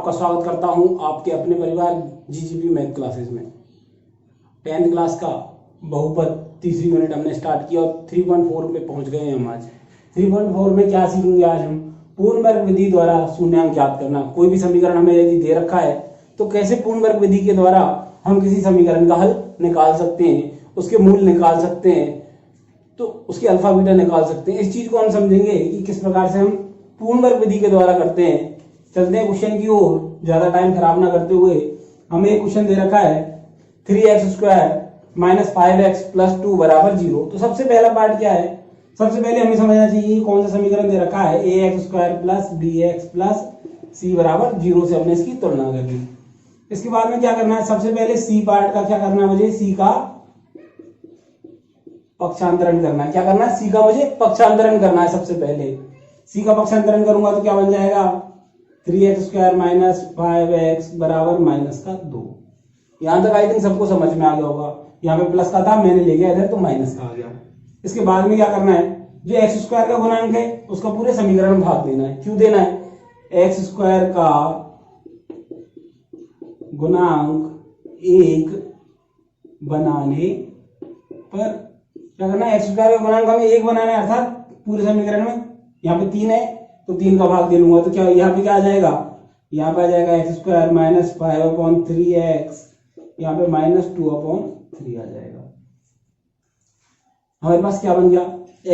आपका स्वागत करता हूं आपके अपने परिवार जीजीपी मैथ क्लासेस में। 10th क्लास का बहुपद तीसरी यूनिट हमने स्टार्ट किया और 3.4 पे पहुंच गए हैं हम आज। 3.4 में क्या सीखेंगे आज हम? पूर्ण वर्ग विधि द्वारा शून्यांक ज्ञात करना। कोई भी समीकरण हमें यदि दे रखा है तो कैसे पूर्ण वर्ग विधि के द्वारा हम किसी समीकरण का हल निकाल सकते हैं, उसके मूल निकाल सकते हैं, तो उसके अल्फा बीटा निकाल सकते हैं। इस चीज को हम समझेंगे कि किस प्रकार से हम पूर्ण वर्ग विधि के द्वारा करते हैं। चलते हैं क्वेश्चन की ओर, ज्यादा टाइम खराब ना करते हुए। हमें एक क्वेश्चन दे रखा है 3x² - 5x + 2 = 0। तो सबसे पहला पार्ट क्या है? सबसे पहले हमें समझना चाहिए कौन सा समीकरण दे रखा है। ax² + bx + c = 0 से हमने इसकी तुलना कर ली। इसके बाद में क्या करना है? सबसे पहले सी पार्ट का क्या करना है मुझे? सी का पक्षांतरण करना है। क्या करना है? सी का मुझे पक्षांतरण करना है। सबसे पहले सी का पक्षांतरण करूंगा तो क्या बन जाएगा? 3x² - 5x = -2। यहां तक आई थिंक सबको समझ में आ गया होगा। यहाँ पे प्लस का था, मैंने ले गया इधर तो माइनस का आ गया। इसके बाद में क्या करना है? जो x² का गुणांक है उसका पूरे समीकरण में भाग देना है। क्यों देना है? x² का गुणांक 1 बनाने पर क्या करना है? x² का गुणांक हमें 1 बनाना है, अर्थात पूरे समीकरण में यहाँ पे 3 है तो 3 का भाग दे लूंगा तो क्या यहाँ पे क्या आ जाएगा? यहाँ पे आ जाएगा x² - 5/3x, यहाँ पे -2/3 आ जाएगा। हमारे पास क्या बन गया?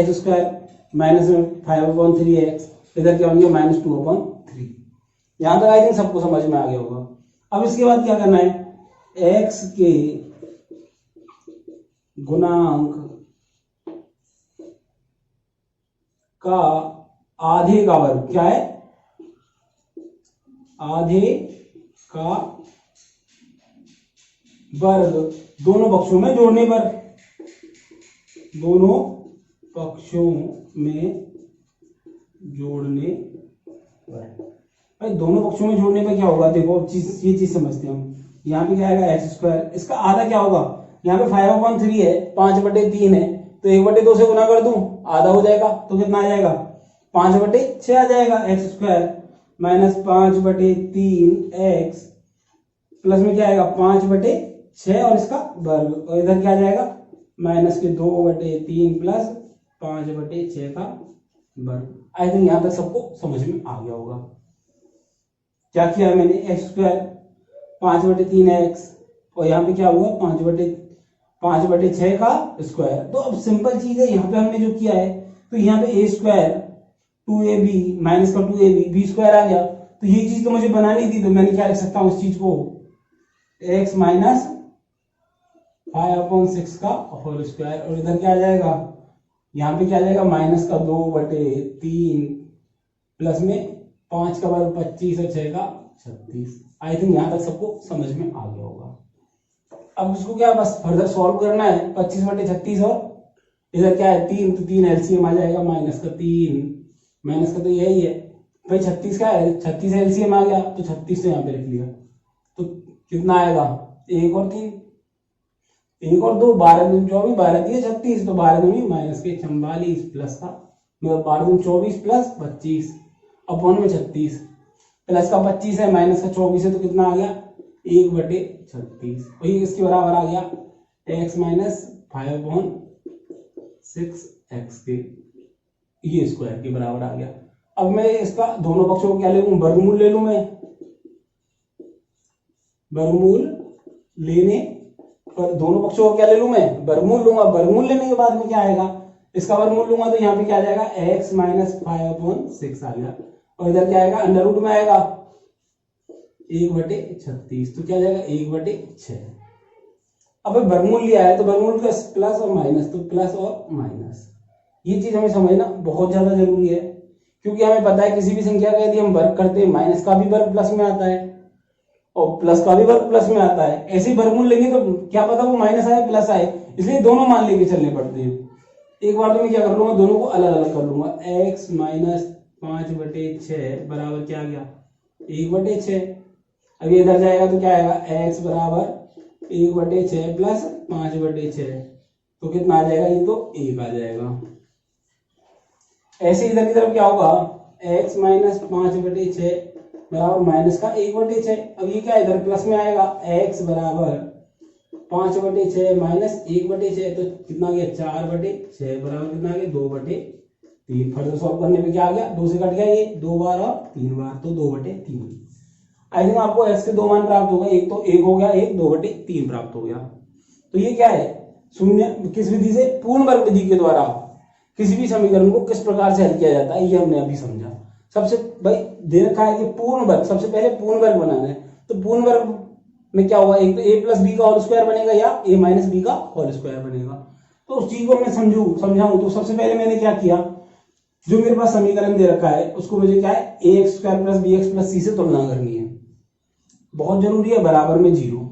x² - 5/3x, इधर क्या बन गया? -2/3। यहां तक आई थिंक सबको समझ में आ गया होगा। अब इसके बाद क्या करना है? x के गुणांक का आधे का वर्ग। क्या है? आधे का वर्ग दोनों पक्षों में जोड़ने पर। दोनों पक्षों में जोड़ने पर। भाई दोनों पक्षों में जोड़ने पर क्या होगा? देखो ये चीज समझते हैं हम। यहाँ पे क्या आएगा? x², इसका आधा क्या होगा? यहाँ पे 5/3 है, 5/3 है तो 1/2 से गुना कर दूं, आधा हो जाएगा तो कितना आ जाएगा? 5/6 आ जाएगा। x² - 5/3x प्लस में क्या आएगा? 5/6 और इसका वर्ग, और इधर क्या आ जाएगा? -2/3 प्लस 5/6 का वर्ग। आई थिंक यहां तक सबको समझ में आ गया होगा। क्या किया मैंने? x² 5/3x और यहाँ पे क्या हुआ? 5/6 का स्क्वायर। तो अब सिंपल चीज है, यहाँ पे हमने जो किया है तो यहाँ पे a² 2ab माइनस का 2ab b² आ गया। तो ये चीज तो मुझे बनानी थी, तो मैंने क्या लिख सकता हूँ इस चीज को? x - 5/6 का होल स्क्वायर, और इधर क्या आ जाएगा? यहाँ पे क्या आ जाएगा? -2/3 प्लस में 5 का वर्ग 25 और 6 का 36। आई थिंक यहाँ तक सबको समझ में आ गया होगा। अब इसको क्या बस फर्दर सॉल्व करना है। 25/36 और इधर क्या है? 3, तो 3 एलसीएम आ जाएगा। माइनस का तो यही है भाई, 36 का है, 36 एलसीएम आ गया तो 36 तो यहाँ पे लिख लिया। तो कितना आएगा? 1 और 3, 1 और 2, 12 दूनी 24, 12 दिए 36, तो 12 दूनी -44 प्लस का 12 दूनी 24 प्लस 25 अपॉन में 36, प्लस का 25 है माइनस का 24 है तो कितना आ गया? 1/36। वही इसके बराबर आ गया x - 5/6x के ये स्क्वायर के बराबर आ गया। अब मैं इसका दोनों पक्षों को क्या ले लूं? वर्गमूल ले लूं। मैं वर्गमूल लेने पर दोनों पक्षों को क्या ले लूं? मैं वर्गमूल लूंगा। वर्गमूल लेने के बाद में क्या आएगा? इसका वर्गमूल लूंगा तो यहाँ पे क्या आ जाएगा? x - 5/6 आ गया, और इधर क्या आएगा? अंडर रूट में आएगा 1/36, तो क्या आ जाएगा? 1/6। अब वर्गमूल लिया है तो वर्गमूल का प्लस और माइनस, तो प्लस और माइनस, ये चीज हमें समझना बहुत ज्यादा जरूरी है। क्योंकि हमें पता है किसी भी संख्या का यदि हम वर्ग करते हैं, माइनस का भी वर्ग प्लस में आता है और प्लस का भी वर्ग प्लस में आता है। ऐसे वर्गमूल लेंगे तो क्या पता वो माइनस आए प्लस आए, इसलिए दोनों मान लेके चलने पड़ते हैं। एक बार तो मैं क्या कर लूंगा? दोनों को अलग अलग कर लूंगा। x - 5/6 बराबर क्या आ गया? 1/6। अब ये इधर जाएगा तो क्या आएगा? x बराबर 1/6 प्लस 5/6, तो कितना आ जाएगा? ये तो 1 आ जाएगा। ऐसे इधर की तरफ क्या होगा? x - 5/6 बराबर माइनस का 1/6। अब ये क्या है, इधर प्लस में आएगा, x बराबर 5/6 माइनस 1/6, तो कितना आ गया 4/6 बराबर कितना आ गया 2/3। फर्दर सॉल्व करने पे क्या आ गया, 2 से कट गया ये, 2 बार और 3 बार, तो 2/3। आई थिंक आपको x के 2 मान प्राप्त होगा, एक तो 1 हो गया, एक 2/3 प्राप्त हो गया। तो ये क्या है, शून्य किस विधि से, पूर्ण वर्ग विधि के द्वारा किसी भी समीकरण को किस प्रकार से हल किया जाता है, ये हमने अभी समझा। सबसे भाई दे रखा है कि पूर्ण वर्ग, सबसे पहले पूर्ण वर्ग बनाना है, तो पूर्ण वर्ग में क्या होगा, एक तो a प्लस बी का होल स्क्वायर बनेगा या a माइनस बी का होल स्क्वायर बनेगा। तो उस चीज को मैं समझाऊं तो सबसे पहले मैंने क्या किया, जो मेरे पास समीकरण दे रखा है उसको मुझे क्या है, ax square plus bx plus c से तुलना करनी है, बहुत जरूरी है, बराबर में 0।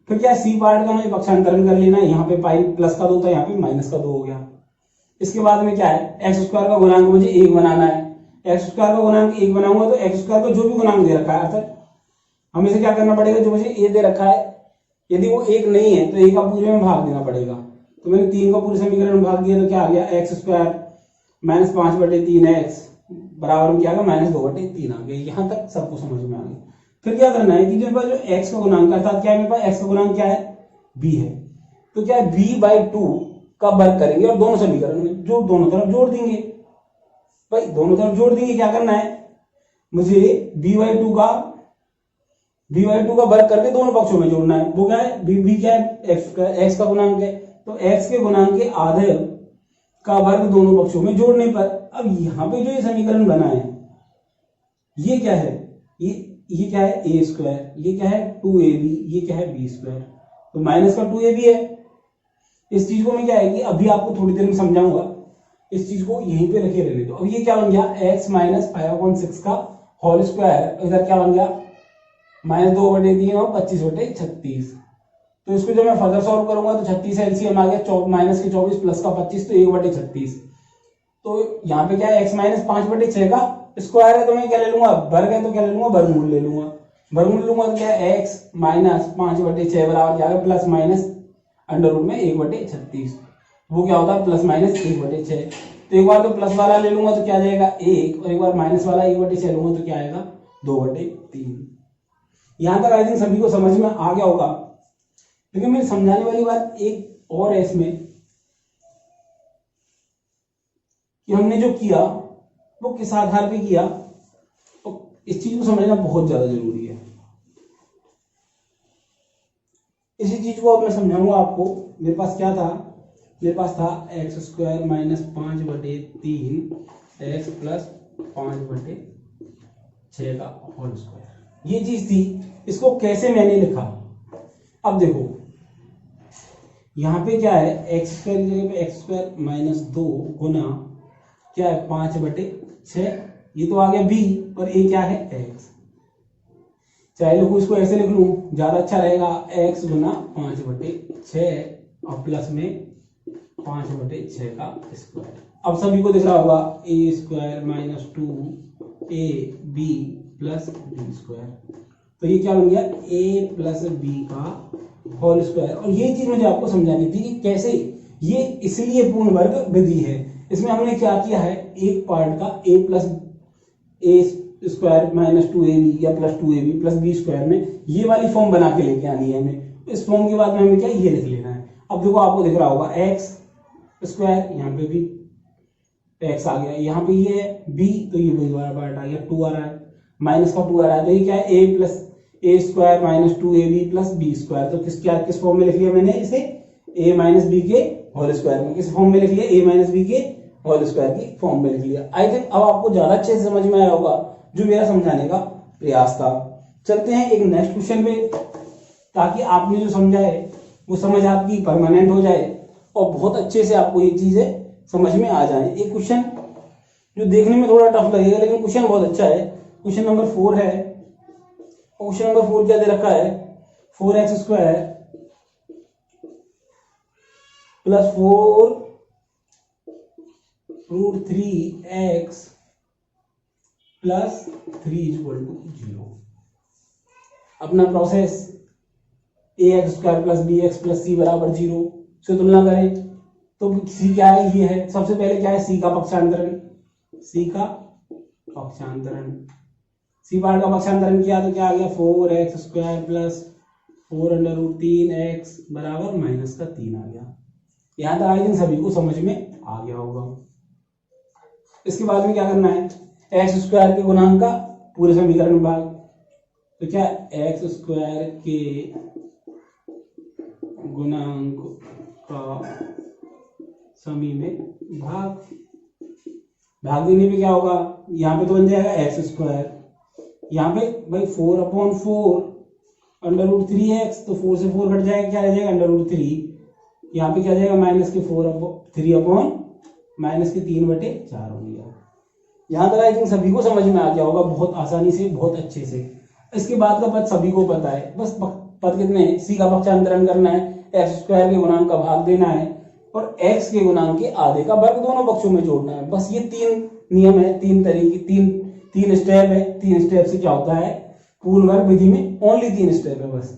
फिर क्या है, सी पार्ट का मुझे पक्षांतरण कर लेना है, यहाँ पे पाई प्लस का 2 था, यहाँ पे माइनस का 2 हो गया। इसके बाद में क्या है, एक्स स्क्वायर का गुणांक मुझे 1 बनाना है, एक्स स्क्वायर का गुणांक 1 बनाऊंगा तो एक्स स्क्वायर का जो भी गुणांक दे रखा है, अर्थात हमें से क्या करना पड़ेगा, जो मुझे ए दे रखा है यदि वो 1 नहीं है तो 1 का पूरे में भाग देना पड़ेगा। तो मैंने 3 का पूरे समीकरण में भाग दिया, तो क्या आ गया, एक्स स्क्वायर माइनस 5/3x बराबर में क्या आ गया, -2/3 आ गया। यहाँ तक सबको समझ में आ गया। फिर क्या करना है कि मेरे पास जो x का गुणांक अर्थात क्या है, मेरे पास x का गुणांक क्या है, b है, तो क्या है b/2 का वर्ग करेंगे और दोनों समीकरण में जो दोनों तरफ जोड़ देंगे। भाई दोनों तरफ जोड़ देंगे, क्या करना है, मुझे b/2 का वर्ग करके दोनों पक्षों में जोड़ना है। वो क्या है, b क्या है, x का गुणांक है, तो x के गुणांक के आधे का वर्ग दोनों पक्षों में जोड़ने पर, अब यहाँ पे जो ये समीकरण बना है ये क्या है, ये क्या है, a स्क्वायर, ये क्या है 2ab, ये क्या है b स्क्वायर, तो माइनस का 2ab है। इस चीज को मैं क्या है कि अभी आपको थोड़ी देर में समझाऊंगा, इस चीज को यहीं पे रखे रहने दो। अब ये क्या बन गया, x माइनस 5/6 का होल स्क्वायर, इधर क्या बन गया -2/3 और 25/36। तो इसको जब मैं फर्दर सॉल्व करूंगा तो 36 एलसीएम आ गया, माइनस के 24 प्लस का 25, तो 1/36। तो यहाँ पे क्या है, x माइनस 5/6 का स्क्वायर है, तो मैं क्या ले लूंगा, वर्ग है तो क्या ले लूंगा, वर्गमूल ले लूंगा। वर्गमूल लूंगा तो क्या है, x माइनस 5/6 बराबर क्या है, प्लस माइनस अंडर रूट में 1/36। वो क्या होता है, प्लस माइनस 1/6। तो एक बार तो प्लस वाला ले लूंगा तो क्या जाएगा 1, और एक बार माइनस वाला 1/6 लूंगा तो क्या आएगा 2/3। यहां तक आई थिंक सभी को समझ में आ गया होगा। लेकिन मेरी समझाने वाली बात एक और है इसमें, कि हमने जो किया वो किस आधार पे किया, तो इस चीज को समझना बहुत ज्यादा जरूरी है। इसी चीज को अब मैं समझाऊंगा आपको। मेरे पास क्या था, मेरे पास था x square minus 5/3 x plus 5/6 का होल स्क्वायर, ये चीज थी। इसको कैसे मैंने लिखा, अब देखो यहाँ पे क्या है, एक्स स्क्वायर की जगह पे एक्स स्क्वायर माइनस 2 गुना क्या है 5/6, ये तो आ गया b, और a क्या है x। चाहे लोग इसको ऐसे लिख लूं ज्यादा अच्छा रहेगा, x गुना 5/6 और प्लस में 5/6 का स्क्वायर। अब सभी को दिख रहा होगा a square minus 2ab plus b square, तो ये क्या बन गया a प्लस b का होल स्क्वायर। और ये चीज मुझे आपको समझानी थी कि कैसे, ये इसलिए पूर्ण वर्ग विधि है। इसमें हमने क्या किया है, एक पार्ट का a plus a square minus 2ab या plus 2ab plus b square में ये वाली फॉर्म बना के लेके आनी है हमें। इस फॉर्म के बाद में हमें क्या ये लिख लेना है। अब देखो आपको दिख रहा होगा एक्स स्क्वायर, यहाँ पे भी एक्स आ गया, यहाँ पे ये है b, तो ये वही वाला पार्ट आ गया 2 आ रहा है, माइनस का 2 आ रहा है, तो ये क्या है a plus a square minus 2ab plus b square. तो किस फॉर्म में लिख लिया मैंने इसे, a माइनस b के होल स्क्वायर में। किस फॉर्म में लिख लिया, a माइनस b के होल स्क्वायर की फॉर्म में लिख लिया। आई थिंक अब आपको ज्यादा अच्छे से समझ में आया होगा जो मेरा समझाने का प्रयास था। चलते हैं एक नेक्स्ट क्वेश्चन पे, ताकि आपने जो समझा है वो समझ आपकी परमानेंट हो जाए और बहुत अच्छे से आपको ये चीजें समझ में आ जाए। एक क्वेश्चन जो देखने में थोड़ा टफ लगेगा लेकिन क्वेश्चन बहुत अच्छा है। क्वेश्चन नंबर 4 है। क्वेश्चन नंबर 4 क्या दे रखा है, 4x square plus 4√3x plus 3 = 0। अपना process ax square plus bx plus c बराबर 0 से तुलना करें तो c क्या है, ये है। सबसे पहले क्या है, c का पक्षांतरण, c का पक्षांतरण सी पार्ट का पक्षांतरण किया तो क्या आ गया 4x² प्लस 4√3x बराबर -3 आ गया। यहाँ तक आई थिंक सभी को समझ में आ गया होगा। इसके बाद में क्या करना है, x² के गुणांक का पूरे समीकरण में भाग। तो क्या x² के गुणांक का समी में भाग देने पे क्या होगा, यहाँ पे तो बन जाएगा x², यहाँ पे भाई 4/4 √3x, तो 4 से 4 कट जाएगा, क्या रह जाएगा √3। यहाँ पे क्या जाएगा -3/4 हो गया। यहाँ तक आई थिंक सभी को समझ में आ गया होगा बहुत आसानी से, बहुत अच्छे से। इसके बाद का पद सभी को पता है, बस पद कितने हैं, सी का पक्षांतरण करना है, x² के गुणांक का भाग देना है और x के गुणांक के आधे का वर्ग दोनों पक्षों में जोड़ना है। बस ये 3 नियम है, 3 तरीके, 3 स्टेप है। 3 स्टेप से क्या होता है, पूर्ण वर्ग विधि में ओनली 3 स्टेप है। बस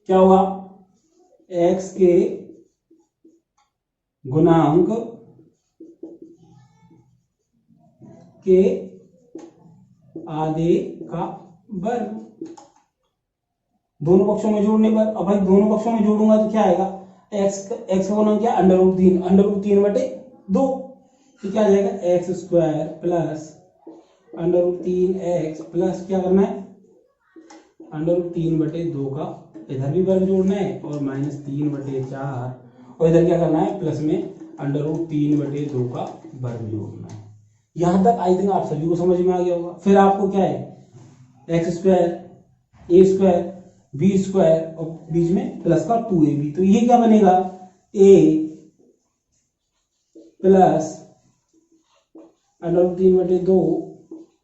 क्या होगा, x के गुणांक के आधे का वर्ग दोनों पक्षों में जोड़ने पर। अब भाई दोनों पक्षों में जोड़ूंगा तो क्या आएगा, x का गुणांक क्या, √3/2, तो क्या आ जाएगा x² प्लस √3x प्लस क्या करना है, √3/2 का इधर भी वर्ग जोड़ना है और -3/4, और इधर क्या करना है, प्लस में √3/2 का वर्ग जोड़ना है। यहां तक आई थिंक आप सभी को समझ में आ गया होगा। फिर आपको क्या है, x² a² b² और बीच में प्लस का 2ab, तो ये क्या बनेगा, a प्लस √3/2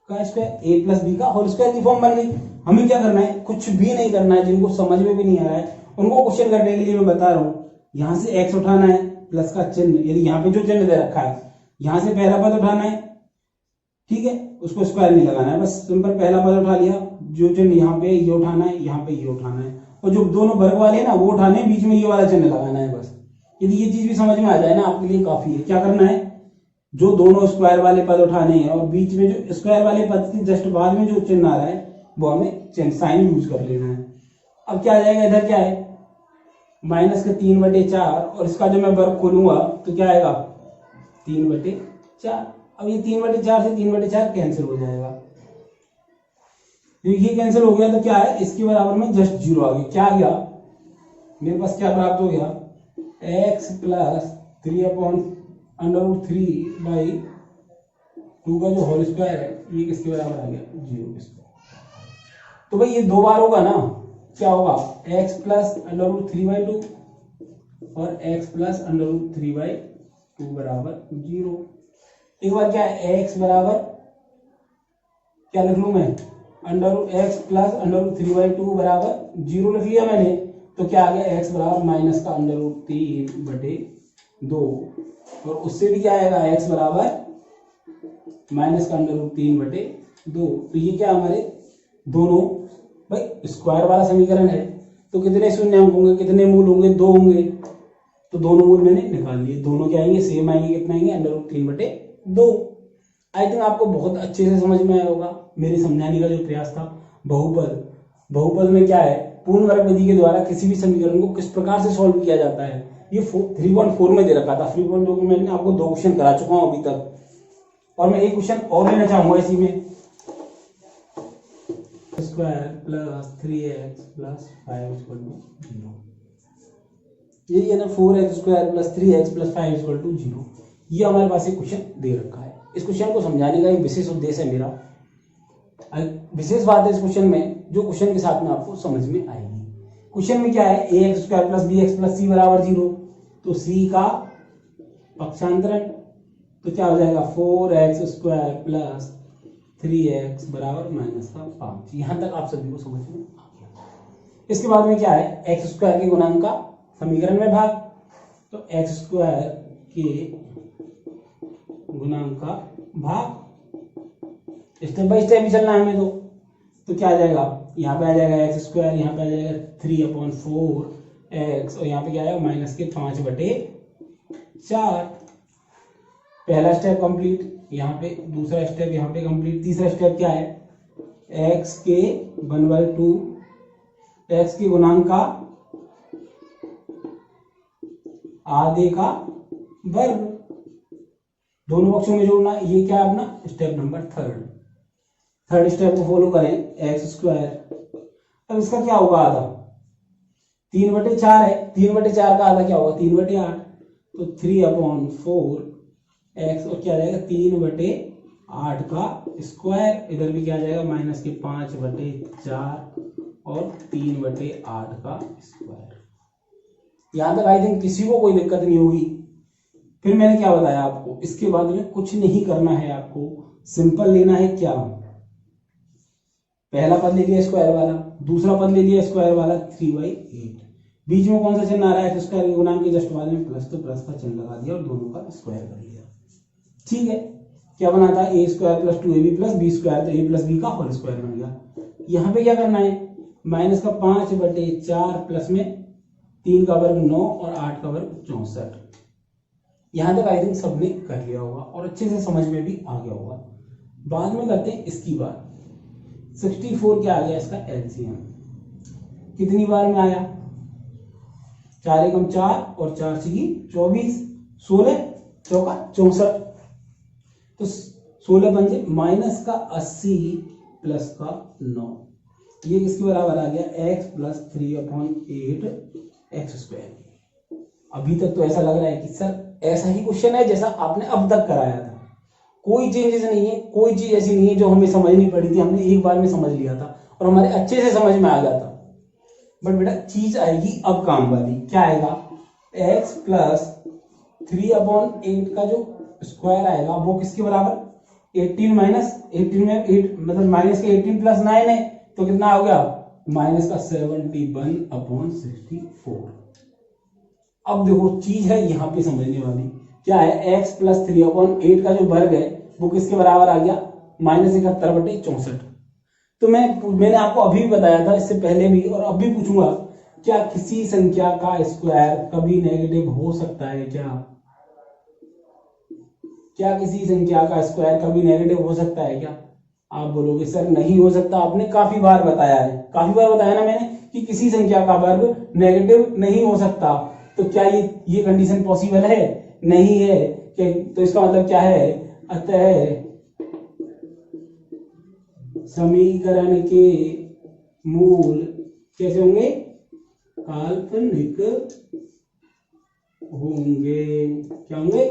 का स्क्वायर, a प्लस b का होल स्क्वायर की फॉर्म बन गई। हमें क्या करना है, कुछ भी नहीं करना है। जिनको समझ में भी नहीं आ रहा है उनको क्वेश्चन करने के लिए मैं बता रहा हूं, यहां से x उठाना है, प्लस का चिन्ह, यदि यहाँ पे जो चिन्ह दे रखा है यहां से पहला पद उठाना है, ठीक है, उसको स्क्वायर नहीं लगाना है, बस सिंपल पहला पद उठा लिया, जो चिन्ह यहाँ पे ये उठाना है, यहाँ पे ये उठाना है, और जो दोनों वर्ग वाले हैं ना वो उठाने हैं, बीच में ये वाला चिन्ह लगाना है। बस यदि ये चीज भी समझ में आ जाए ना आपके लिए काफी है। क्या करना है, जो दोनों स्क्वायर वाले पद उठाने हैं और बीच में जो स्क्वायर वाले पद के जस्ट बाद में जो चिन्ह आ रहा है वो हमें चिन्ह साइन यूज कर लेना है। अब क्या आ जाएगा, इधर क्या है -3/4, और इसका जब मैं वर्ग खोलूंगा तो क्या आएगा 3/4। अब ये 3/4 से 3/4 कैंसिल हो जाएगा, ये कैंसिल हो गया तो क्या है, इसके बराबर में जस्ट 0 आ गया। क्या आ गया, मेरे पास क्या प्राप्त हो गया, x प्लस 3/√3/2 का जो होल स्क्वायर है ये किसके बराबर आ गया, 0 के स्क्वायर। तो भाई ये 2 बार होगा ना, क्या होगा, x प्लस √3/2 और x प्लस √3/2 बराबर 0। एक बार क्या है, x बराबर क्या लिख लूं मैं, x प्लस √3/2 बराबर 0 लिख लिया मैंने। तो क्या आ गया, x बराबर -√3/2, और उससे भी क्या आएगा, x बराबर -√3/2। तो ये क्या हमारे दोनों भाई स्क्वायर वाला समीकरण है, तो कितने शून्य अंक होंगे, कितने मूल होंगे, 2 होंगे, तो दोनों मूल मैंने निकाल लिए। दोनों क्या आएंगे, सेम आएंगे, कितना आएंगे, √3/2। आई थिंक आपको बहुत अच्छे से समझ में आया होगा मेरे समझाने का जो प्रयास था। बहुपद में क्या है, पूर्ण वर्ग विधि के द्वारा किसी भी समीकरण को किस प्रकार से सॉल्व किया जाता है, ये 3.4 में दे रखा था। 3.2 में मैंने आपको 2 क्वेश्चन करा चुका हूं अभी तक, और मैं एक क्वेश्चन और लेना चाहूंगा इसी में। स्क्वायर प्लस 3x प्लस 5 = 0, यही है ना, 4x² प्लस 3x प्लस 5 = 0। ये हमारे पास एक क्वेश्चन दे रखा है। इस क्वेश्चन को समझाने का एक विशेष उद्देश्य है मेरा। विशेष बात है इस क्वेश्चन में, जो क्वेश्चन के साथ में आपको समझ में आएगी। क्वेश्चन में क्या है, ax² plus bx plus c बराबर 0, तो c का पक्षांतरण, तो क्या हो जाएगा 4x² प्लस 3x बराबर -5। यहां तक आप सभी को समझ में आ गया। इसके बाद में क्या है, x² के गुणांक का समीकरण में भाग, तो x² के गुणांक का भाग, स्टेप बाय स्टेप ही चलना है हमें। तो क्या आ जाएगा, यहाँ पे आ जाएगा x², यहाँ पे आ जाएगा 3/4x, और यहाँ पे क्या आएगा -5/4। पहला स्टेप कंप्लीट, यहाँ पे दूसरा स्टेप यहाँ पे कंप्लीट। तीसरा स्टेप क्या है, एक्स के 1/2 एक्स के गुणांक का आधे का वर्ग, दोनों पक्षों में जोड़ना। ये क्या है अपना स्टेप नंबर थर्ड स्टेप को फॉलो करें, एक्स स्क्वायर। अब इसका क्या होगा आधा, 3/4 है, 3/4 का आधा क्या होगा 3/8, तो 3/4 एक्स, और क्या जाएगा 3/8 का स्क्वायर, इधर भी क्या जाएगा माइनस के 5/4 और 3/8 का स्क्वायर। यहां तक आई थिंक किसी को कोई दिक्कत नहीं होगी। फिर मैंने क्या बताया आपको, इसके बाद में कुछ नहीं करना है आपको, सिंपल लेना है क्या, पहला पद ले लिया स्क्वायर वाला, दूसरा पद ले लिया स्क्वायर वाला 3/8, बीच में कौन सा चिन्ह आ रहा है, स्क्वायर के गुणांक के जस्ट बाद में प्लस, तो प्लस का चिन्ह लगा दिया और दोनों का स्क्वायर कर लिया। ठीक है, क्या बना था a² + 2ab + b², तो a + b का होल स्क्वायर बन गया। यहाँ पे क्या करना है, माइनस का 5/4 प्लस में 3 का वर्ग 9 और 8 का वर्ग 64। यहां तक आई थिंक सबने कर लिया होगा और अच्छे से समझ में भी आ गया होगा। बाद में करते हैं इसकी बात। 64 क्या आ गया इसका एलसीएम, कितनी बार में आया, 4 एकम 4 और 4 छीकी 24, 16 चौका 64, तो 16 बन जाए माइनस का 80 प्लस का 9, ये किसके बराबर आ गया x + 3/8 x²। अभी तक तो ऐसा लग रहा है कि सर ऐसा ही क्वेश्चन है जैसा आपने अब तक कराया था, कोई चेंजेस नहीं है, कोई चीज ऐसी नहीं है जो हमें समझनी पड़ी थी, हमने एक बार में समझ लिया था और हमारे अच्छे से समझ में आ गया था। बट बेटा चीज आएगी अब काम वाली, क्या आएगा, x + 3/8 का जो स्क्वायर आएगा वो किसके बराबर, 18 माइनस 18 में 8 मतलब माइनस के 18 + 9 है, तो कितना हो गया माइनस का 71/64। अब देखो चीज है यहाँ पे समझने वाली, क्या है x + 3/8 का जो वर्ग है वो किसके बराबर आ गया, -71/64। तो मैंने आपको अभी भी बताया था, इससे पहले भी और अब भी पूछूंगा, क्या किसी संख्या का स्क्वायर कभी नेगेटिव हो सकता है क्या किसी संख्या का स्क्वायर कभी नेगेटिव हो सकता है क्या? आप बोलोगे सर नहीं हो सकता, आपने काफी बार बताया ना मैंने कि किसी संख्या का वर्ग नेगेटिव नहीं हो सकता। तो क्या ये कंडीशन पॉसिबल है, नहीं है कि, तो इसका मतलब क्या है, अतः समीकरण के मूल कैसे होंगे, काल्पनिक होंगे। क्या होंगे,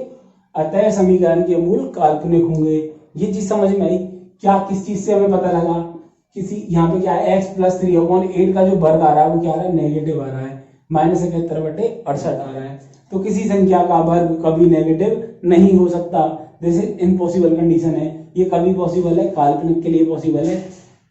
अतः समीकरण के मूल काल्पनिक होंगे। ये चीज समझ में आई क्या, किस चीज से हमें पता लगा, किसी यहाँ पे क्या है x + 3/8 का जो वर्ग आ रहा है वो क्या आ रहा है, नेगेटिव आ रहा है, -71/68 आ रहा है। तो किसी संख्या का वर्ग कभी नेगेटिव नहीं हो सकता, दिस इज इम्पॉसिबल कंडीशन है। ये कभी पॉसिबल है, काल्पनिक के लिए पॉसिबल है,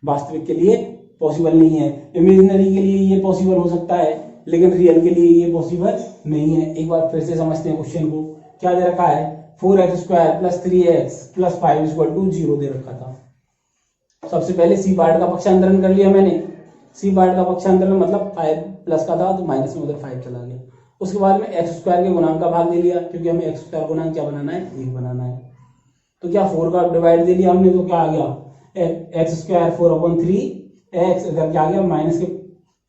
वास्तविक के लिए पॉसिबल नहीं है। इमेजिनरी के लिए ये पॉसिबल हो सकता है लेकिन रियल के लिए ये पॉसिबल नहीं है। एक बार फिर से समझते हैं क्वेश्चन को, क्या दे रखा है, 4x² + 3x + 5 = 0 दे रखा था। सबसे पहले सी पार्ट का पक्षांतरण कर लिया मैंने, सी पार्ट का पक्षांतरण मतलब 5 प्लस का था तो माइनस में उधर 5 चला गया। उसके बाद में x² के गुणांक का भाग दे लिया, क्योंकि हमें x² गुणांक क्या बनाना है, 1 बनाना है। तो क्या 4 का डिवाइड दे लिया हमने, तो क्या आ गया x² 4/3 x, इधर क्या आ गया माइनस के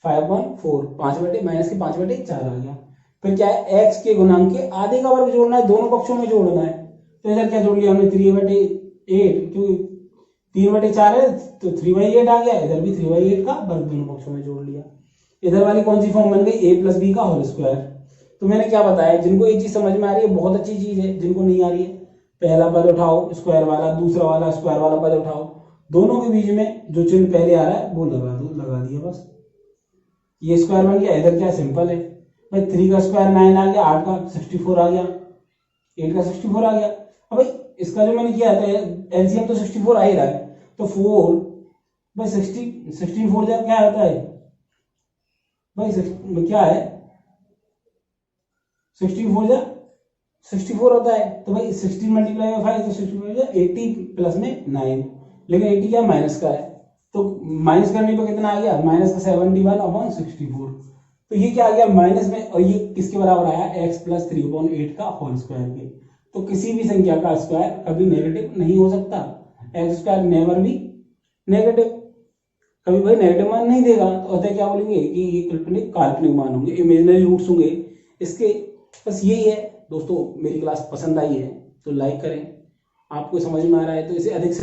5/4, 5/-4 आ गया। फिर क्या है, x के गुणांक के आधे का वर्ग जोड़ना है, दोनों पक्षों में जोड़ना है। तो इधर क्या जोड़ लिया हमने 3/8, क्योंकि 3/4 है तो 3/8 आ गया, इधर भी 3/8 का वर्ग दोनों पक्षों में जोड़ लिया। इधर वाली कौन सी फॉर्म बन गई, a + b का होल स्क्वायर। तो मैंने क्या बताया, जिनको ये चीज समझ में आ रही है बहुत अच्छी चीज है, जिनको नहीं आ रही है पहला पद उठाओ स्क्वायर वाला, दूसरा वाला स्क्वायर वाला पद उठाओ, दोनों के बीच में जो चिन्ह पहले आ रहा है वो लगा दो, लगा दिया बस, ये स्क्वायर बन गया। इधर क्या सिंपल है भाई, 3 का स्क्वायर 9 आ गया, 8 का 64 आ गया, 8 का 64 आ गया। अब भाई इसका जो मैंने किया था एलसीएम तो 64 आ ही रहा है, तो 4 भाई 16 जब क्या होता है भाई, क्या है 64 होता है, तो भाई 16 × 5 तो 64 80 प्लस में 9, लेकिन 80 क्या माइनस का है, तो माइनस करने पर कितना आ गया, माइनस का 71/64। तो ये क्या आ गया माइनस में, और ये किसके बराबर आया, x + 3/8 का होल स्क्वायर के। तो किसी भी संख्या का स्क्वायर कभी नेगेटिव नहीं हो सकता, x² नेवर भी नेगेटिव। कभी भाई नेगेटिव मान नहीं देगा, तो अतः क्या बोलेंगे कि ये काल्पनिक मान होंगे, इमेजिनरी रूट्स होंगे इसके। बस यही है दोस्तों। मेरी क्लास पसंद आई है तो लाइक करें, आपको समझ में आ रहा है तो इसे अधिक से